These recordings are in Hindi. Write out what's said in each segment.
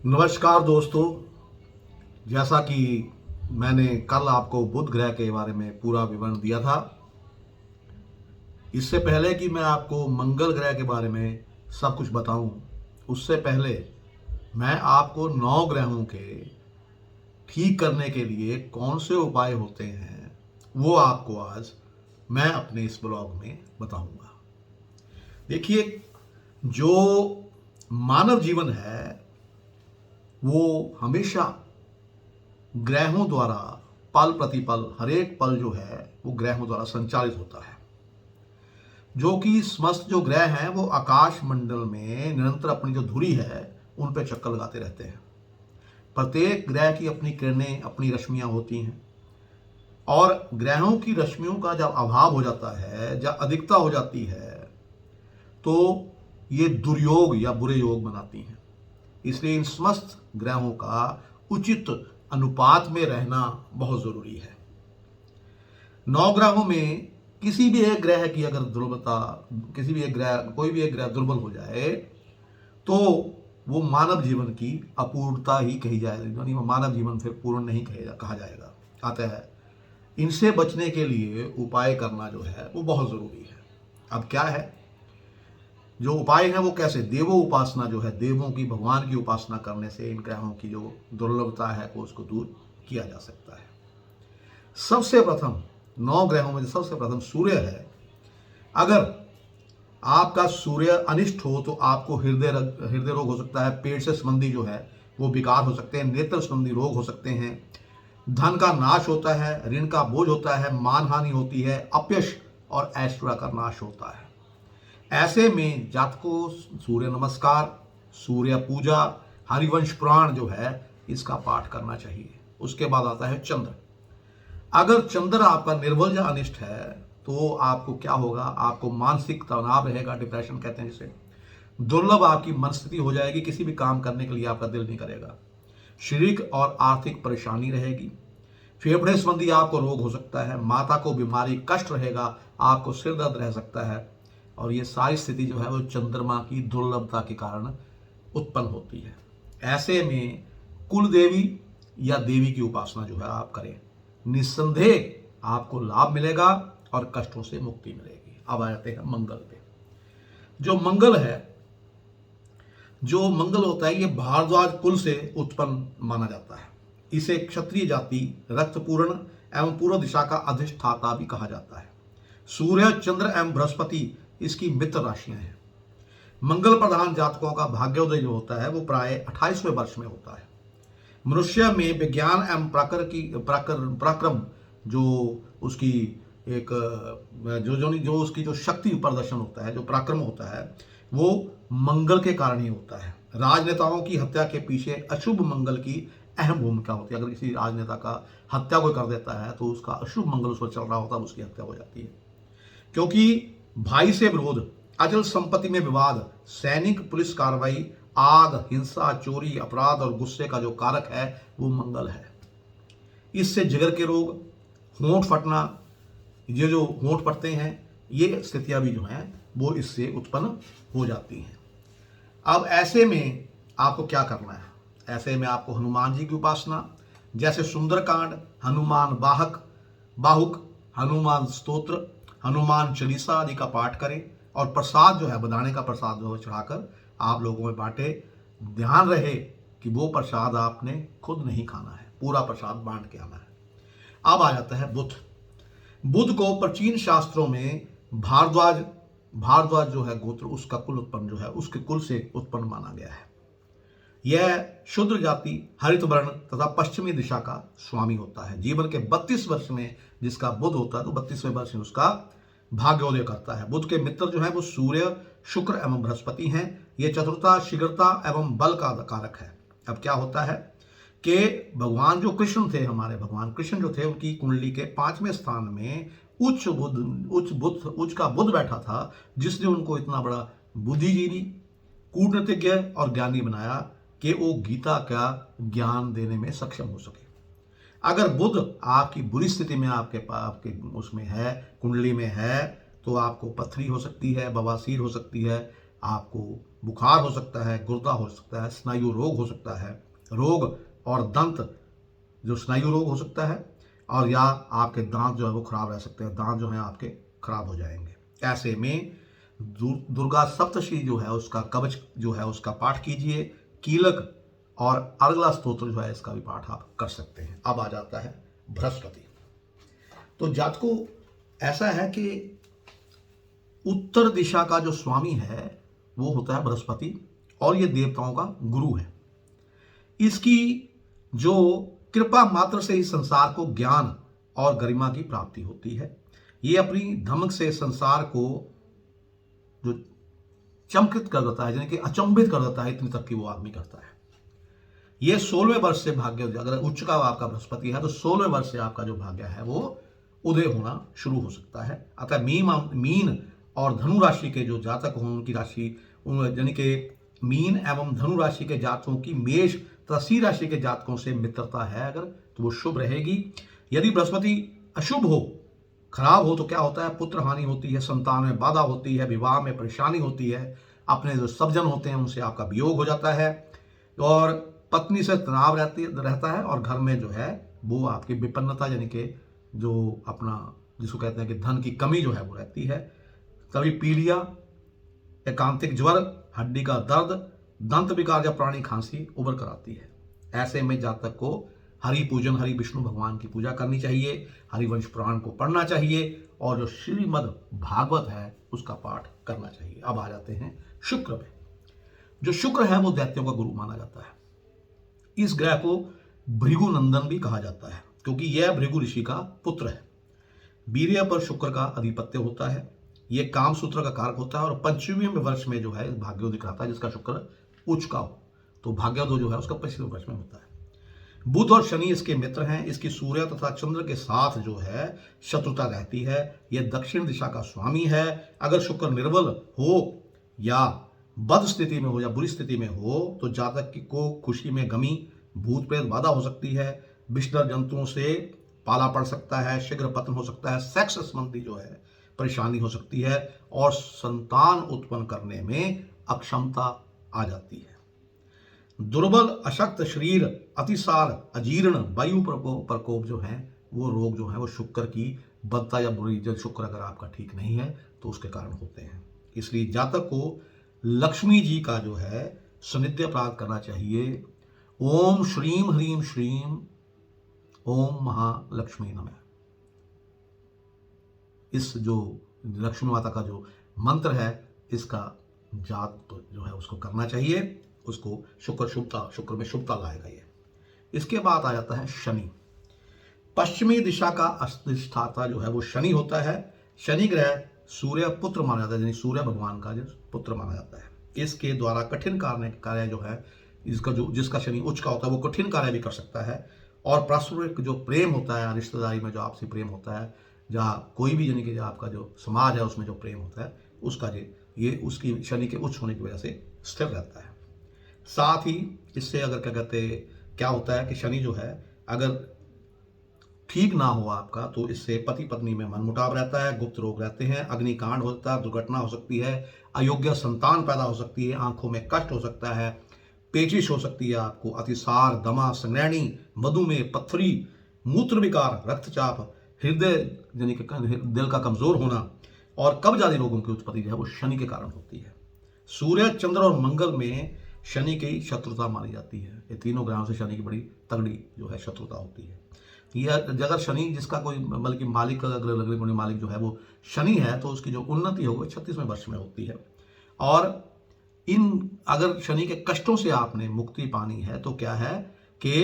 नमस्कार दोस्तों। जैसा कि मैंने कल आपको बुध ग्रह के बारे में पूरा विवरण दिया था, इससे पहले कि मैं आपको मंगल ग्रह के बारे में सब कुछ बताऊं, उससे पहले मैं आपको 9 ग्रहों के ठीक करने के लिए कौन से उपाय होते हैं वो आपको आज मैं अपने इस ब्लॉग में बताऊंगा। देखिए, जो मानव जीवन है वो हमेशा ग्रहों द्वारा पल प्रतिपल हर एक पल जो है वो ग्रहों द्वारा संचालित होता है। जो कि समस्त जो ग्रह हैं वो आकाश मंडल में निरंतर अपनी जो धुरी है उन पर चक्कर लगाते रहते हैं। प्रत्येक ग्रह की अपनी किरणें, अपनी रश्मियां होती हैं, और ग्रहों की रश्मियों का जब अभाव हो जाता है, जब अधिकता हो जाती है, तो ये दुर्योग या बुरे योग बनाती हैं। इसलिए इन समस्त ग्रहों का उचित अनुपात में रहना बहुत जरूरी है। 9 ग्रहों में किसी भी एक ग्रह की अगर दुर्बलता, किसी भी एक ग्रह, कोई भी एक ग्रह दुर्बल हो जाए तो वो मानव जीवन की अपूर्णता ही कही जाएगी, यानी वो मानव जीवन फिर पूर्ण नहीं कहा जाएगा। आता है, इनसे बचने के लिए उपाय करना जो है वो बहुत जरूरी है। अब क्या है जो उपाय है, वो कैसे? देवो उपासना जो है, देवों की, भगवान की उपासना करने से इन ग्रहों की जो दुर्लभता है वो उसको दूर किया जा सकता है। सबसे प्रथम 9 ग्रहों में सबसे प्रथम सूर्य है। अगर आपका सूर्य अनिष्ट हो तो आपको हृदय रोग हो सकता है, पेट से संबंधी जो है वो विकार हो सकते हैं, नेत्र संबंधी रोग हो सकते हैं, धन का नाश होता है, ऋण का बोझ होता है, मानहानि होती है, अपयश और ऐश्वर्य का नाश होता है। ऐसे में जातकों सूर्य नमस्कार, सूर्य पूजा, हरिवंश पुराण जो है इसका पाठ करना चाहिए। उसके बाद आता है चंद्र। अगर चंद्र आपका निर्बल या अनिष्ट है तो आपको क्या होगा? आपको मानसिक तनाव रहेगा, डिप्रेशन कहते हैं जिसे। दुर्लभ आपकी मनस्थिति हो जाएगी, किसी भी काम करने के लिए आपका दिल नहीं करेगा। शारीरिक और आर्थिक परेशानी रहेगी, फेफड़े संबंधी आपको रोग हो सकता है, माता को बीमारी, कष्ट रहेगा, आपको सिर दर्द रह सकता है। और ये सारी स्थिति जो है वो चंद्रमा की दुर्लभता के कारण उत्पन्न होती है। ऐसे में कुल देवी या देवी की उपासना जो है आप करें, निस्संदेह आपको लाभ मिलेगा और कष्टों से मुक्ति मिलेगी। अब आ जाते हैं मंगल पे। जो मंगल है, जो मंगल होता है, ये भारद्वाज कुल से उत्पन्न माना जाता है। इसे क्षत्रिय जाति, रक्तपूर्ण एवं पूर्व दिशा का अधिष्ठाता भी कहा जाता है। सूर्य, चंद्र एवं बृहस्पति इसकी मित्र राशियां हैं। मंगल प्रधान जातकों का भाग्योदय जो होता है वो प्राय 28वें वर्ष में होता है। मनुष्य में विज्ञान एवं पराक्रम जो उसकी एक जो उसकी जो शक्ति प्रदर्शन होता है, जो पराक्रम होता है, वो मंगल के कारण ही होता है। राजनेताओं की हत्या के पीछे अशुभ मंगल की अहम भूमिका होती है। अगर किसी राजनेता का हत्या कोई कर देता है तो उसका अशुभ मंगल उस पर चल रहा होता है, उसकी हत्या हो जाती है। क्योंकि भाई से विरोध, अचल संपत्ति में विवाद, सैनिक पुलिस कार्रवाई, आग, हिंसा, चोरी, अपराध और गुस्से का जो कारक है वो मंगल है। इससे जिगर के रोग, होंठ फटना, ये जो होंठ फटते हैं, ये स्थितियां भी जो हैं वो इससे उत्पन्न हो जाती हैं। अब ऐसे में आपको क्या करना है? ऐसे में आपको हनुमान जी की उपासना, जैसे सुंदरकांड, हनुमान बाहुक, हनुमान स्तोत्र, हनुमान चालीसा आदि का पाठ करें। और प्रसाद जो है, बनाने का प्रसाद जो है चढ़ाकर आप लोगों में बांटे। ध्यान रहे कि वो प्रसाद आपने खुद नहीं खाना है, पूरा प्रसाद बांट के आना है। अब आ जाता है बुध। बुध को प्राचीन शास्त्रों में भारद्वाज जो है गोत्र, उसका कुल उत्पन्न जो है उसके कुल से उत्पन्न माना गया है। यह शूद्र जाति, हरित वर्ण तथा पश्चिमी दिशा का स्वामी होता है। जीवन के 32 वर्ष में जिसका बुध होता है तो 32वें वर्ष में उसका भाग्योदय करता है। बुध के मित्र जो है वो सूर्य, शुक्र एवं बृहस्पति हैं। ये चतुरता, शीघ्रता एवं बल का कारक है। अब क्या होता है कि भगवान जो कृष्ण थे, हमारे भगवान कृष्ण जो थे, उनकी कुंडली के 5वें स्थान में उच्च का बुध बैठा था, जिसने उनको इतना बड़ा बुद्धिजीवी, कूटनीतिज्ञ और ज्ञानी बनाया कि वो गीता का ज्ञान देने में सक्षम हो सके। अगर बुध आपकी बुरी स्थिति में आपके उसमें है, कुंडली में है, तो आपको पथरी हो सकती है, बवासीर हो सकती है, आपको बुखार हो सकता है, गुर्दा हो सकता है, स्नायु रोग हो सकता है, रोग और दंत जो स्नायु रोग हो सकता है, और या आपके दांत जो है वो खराब रह सकते हैं, दांत जो है आपके खराब हो जाएंगे। ऐसे में दुर्गा सप्तशती जो है उसका कवच जो है उसका पाठ कीजिए। कीलक और अर्गला स्तोत्र जो है इसका भी पाठ आप कर सकते हैं। अब आ जाता है बृहस्पति। तो जातकों ऐसा है कि उत्तर दिशा का जो स्वामी है वो होता है बृहस्पति, और ये देवताओं का गुरु है। इसकी जो कृपा मात्र से ही संसार को ज्ञान और गरिमा की प्राप्ति होती है। ये अपनी धमक से संसार को जो चमकित कर देता है, यानी कि अचंभित कर देता है, इतनी तक की वो आदमी करता है। ये 16वें वर्ष से भाग्य, अगर उच्च का आपका बृहस्पति है तो 16वें वर्ष से आपका जो भाग्य है वो उदय होना शुरू हो सकता है। अतः मीन और धनु राशि के जो जातक हों उनकी राशि, यानी कि मीन एवं धनु राशि के जातकों की मेष तथा सिंह राशि के जातकों से मित्रता है अगर, तो वो शुभ रहेगी। यदि बृहस्पति अशुभ हो, खराब हो, तो क्या होता है, पुत्र हानि होती है, संतान में बाधा होती है, विवाह में परेशानी होती है, अपने जो सज्जन होते हैं उनसे आपका वियोग हो जाता है, और पत्नी से तनाव रहता है, और घर में जो है वो आपकी विपन्नता, यानी कि जो अपना जिसको कहते हैं कि धन की कमी जो है वो रहती है। कभी पीलिया, एकांतिक ज्वर, हड्डी का दर्द, दंत विकार या प्राणी खांसी उभर कर आती है। ऐसे में जातक को हरि पूजन, हरि विष्णु भगवान की पूजा करनी चाहिए, हरिवंश पुराण को पढ़ना चाहिए, और जो श्रीमद् भागवत है उसका पाठ करना चाहिए। अब आ जाते हैं शुक्र में। जो शुक्र है वो दैत्यों का गुरु माना जाता है। इस ग्रह को भृगु नंदन भी कहा जाता है, क्योंकि यह भृगु ऋषि का पुत्र है। वीर्य पर शुक्र का अधिपत्य होता है, यह काम सूत्र का कारक होता है, और 25वें वर्ष में जो है भाग्योदय दिखाता है, जिसका शुक्र उच्च का हो तो भाग्योदय जो है उसका 25वें वर्ष में होता है। बुध और शनि इसके मित्र हैं। इसकी सूर्य तथा चंद्र के साथ जो है शत्रुता रहती है। यह दक्षिण दिशा का स्वामी है। अगर शुक्र निर्बल हो या बद स्थिति में हो या बुरी स्थिति में हो तो जातक को खुशी में गमी, भूत प्रेत बाधा हो सकती है, विषधर जंतुओं से पाला पड़ सकता है, शीघ्र पतन हो सकता है, सेक्स संबंधी जो है परेशानी हो सकती है, और संतान उत्पन्न करने में अक्षमता आ जाती है। दुर्बल अशक्त शरीर, अतिसार, अजीर्ण, वायु प्रकोप जो है वो रोग जो है वो शुक्र की बदता या बुरी, जब शुक्र अगर आपका ठीक नहीं है तो उसके कारण होते हैं। इसलिए जातक को लक्ष्मी जी का जो है सानिध्य प्राप्त करना चाहिए। ओम श्रीम ह्रीम श्रीम ओम महालक्ष्मी नमः। इस जो लक्ष्मी माता का जो मंत्र है इसका जाप जो है उसको करना चाहिए। उसको शुक्र में शुभता लाएगा ये। इसके बाद आ जाता है शनि। पश्चिमी दिशा का अधिष्ठाता जो है वो शनि होता है। शनि ग्रह सूर्य पुत्र माना जाता है, यानी सूर्य भगवान का जो पुत्र माना जाता है। इसके द्वारा कठिन कार्य जो है जिसका शनि उच्च का होता है वो कठिन कार्य भी कर सकता है, और पारस्परिक जो प्रेम होता है, रिश्तेदारी में जो आपसी प्रेम होता है, जहाँ कोई भी यानी कि आपका जो समाज है उसमें जो प्रेम होता है उसका ये उसकी शनि के उच्च होने की वजह से स्थिर रहता है। साथ ही इससे अगर क्या होता है कि शनि जो है अगर ठीक ना हो आपका तो इससे पति पत्नी में मनमुटाव रहता है, गुप्त रोग रहते हैं, अग्निकांड होता है, दुर्घटना हो सकती है, अयोग्य संतान पैदा हो सकती है, आंखों में कष्ट हो सकता है, पेचिश हो सकती है आपको, अतिसार, दमा, संग्रहणी, मधुमेह, पथरी, मूत्र विकार, रक्तचाप, हृदय यानी कि दिल का कमजोर होना, और कब्ज आदि रोगों की उत्पत्ति जो है वो शनि के कारण होती है। सूर्य, चंद्र और मंगल में शनि की शत्रुता मानी जाती है। ये तीनों ग्रहों से शनि की बड़ी तगड़ी जो है शत्रुता होती है। यह अगर शनि जिसका कोई बल्कि मालिक अगर मालिक जो है वो शनि है तो उसकी जो उन्नति हो 36वें वर्ष में होती है। और अगर शनि के कष्टों से आपने मुक्ति पानी है तो क्या है कि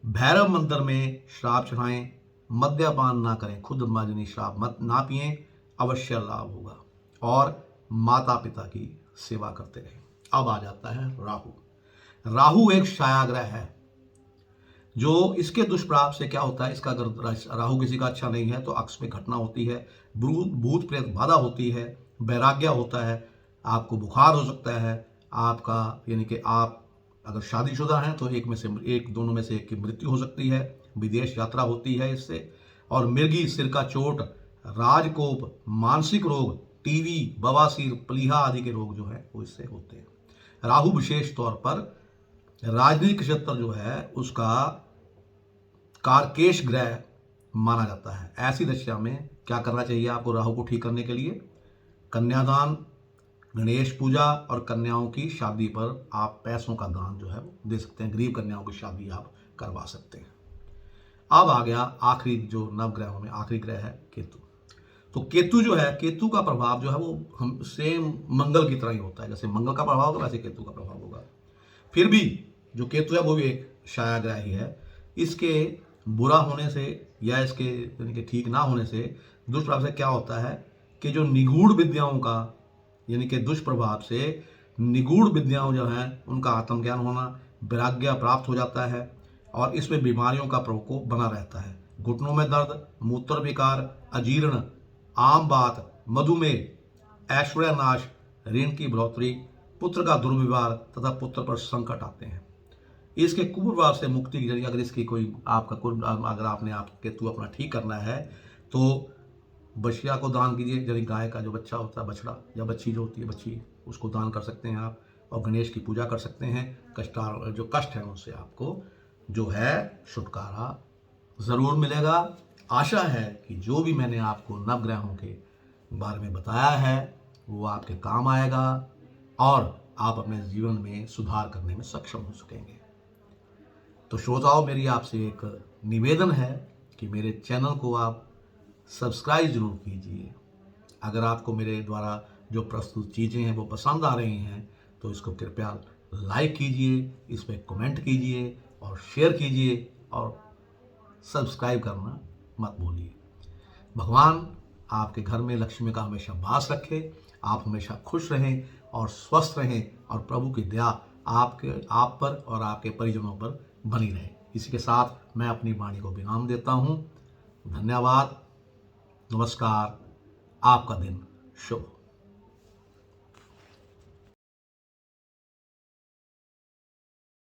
भैरव मंदिर में श्राप चढ़ाएं, मद्यपान ना करें, खुद माजनी श्राप मत ना पिएं, अवश्य लाभ होगा, और माता पिता की सेवा करते रहें। अब आ जाता है राहु। राहु एक छायाग्रह है जो इसके दुष्प्रभाव से क्या होता है, इसका अगर राहु किसी का अच्छा नहीं है तो आकस्मिक घटना होती है, भूत प्रेत बाधा होती है, वैराग्य होता है, आपको बुखार हो सकता है, आपका यानी कि आप अगर शादीशुदा हैं तो दोनों में से एक की मृत्यु हो सकती है, विदेश यात्रा होती है इससे, और मिर्गी, सिर का चोट, राजकोप, मानसिक रोग, टीवी, बवासीर, प्लीहा आदि के रोग जो है वो इससे होते हैं। राहु विशेष तौर पर राजनीतिक क्षेत्र जो है उसका कारकेश ग्रह माना जाता है। ऐसी दशा में क्या करना चाहिए आपको राहु को ठीक करने के लिए? कन्यादान, गणेश पूजा और कन्याओं की शादी पर आप पैसों का दान जो है वो दे सकते हैं। गरीब कन्याओं की शादी आप करवा सकते हैं। अब आ गया आखिरी जो नवग्रहों में आखिरी ग्रह है केतु। तो केतु जो है, केतु का प्रभाव जो है वो हम सेम मंगल की तरह ही होता है। जैसे मंगल का प्रभाव होगा वैसे केतु का प्रभाव होगा। फिर भी जो केतु है वो भी एक छाया ग्रह ही है। इसके बुरा होने से या इसके यानी कि ठीक ना होने से दुष्प्रभाव से क्या होता है कि जो निगूढ़ विद्याओं का यानी कि दुष्प्रभाव से निगूढ़ विद्याओं जो हैं उनका आत्मज्ञान होना, वैराग्य प्राप्त हो जाता है और इसमें बीमारियों का प्रकोप बना रहता है। घुटनों में दर्द, मूत्र विकार, अजीर्ण, आम बात, मधुमेह, ऐश्वर्य नाश, ऋण की बढ़ोतरी, पुत्र का दुर्व्यवहार तथा पुत्र पर संकट आते हैं। इसके कुप्रभाव से मुक्ति के जरिए अगर इसकी कोई आपका अगर आपने आप केतु अपना ठीक करना है तो बछिया को दान कीजिए। यानी गाय का जो बच्चा होता है, बछड़ा या बच्ची जो होती है बच्ची, उसको दान कर सकते हैं आप। और गणेश की पूजा कर सकते हैं। जो कष्ट है उनसे आपको जो है छुटकारा ज़रूर मिलेगा। आशा है कि जो भी मैंने आपको नवग्रहों के बारे में बताया है वो आपके काम आएगा और आप अपने जीवन में सुधार करने में सक्षम हो सकेंगे। तो श्रोताओं, मेरी आपसे एक निवेदन है कि मेरे चैनल को आप सब्सक्राइब जरूर कीजिए। अगर आपको मेरे द्वारा जो प्रस्तुत चीज़ें हैं वो पसंद आ रही हैं तो इसको कृपया लाइक कीजिए, इस पर कमेंट कीजिए और शेयर कीजिए और सब्सक्राइब करना मत भूलिए। भगवान आपके घर में लक्ष्मी का हमेशा वास रखे, आप हमेशा खुश रहें और स्वस्थ रहें और प्रभु की दया आप पर और आपके परिजनों पर बनी रहे। इसी के साथ मैं अपनी वाणी को विराम देता हूँ। धन्यवाद। नमस्कार। आपका दिन शुभ।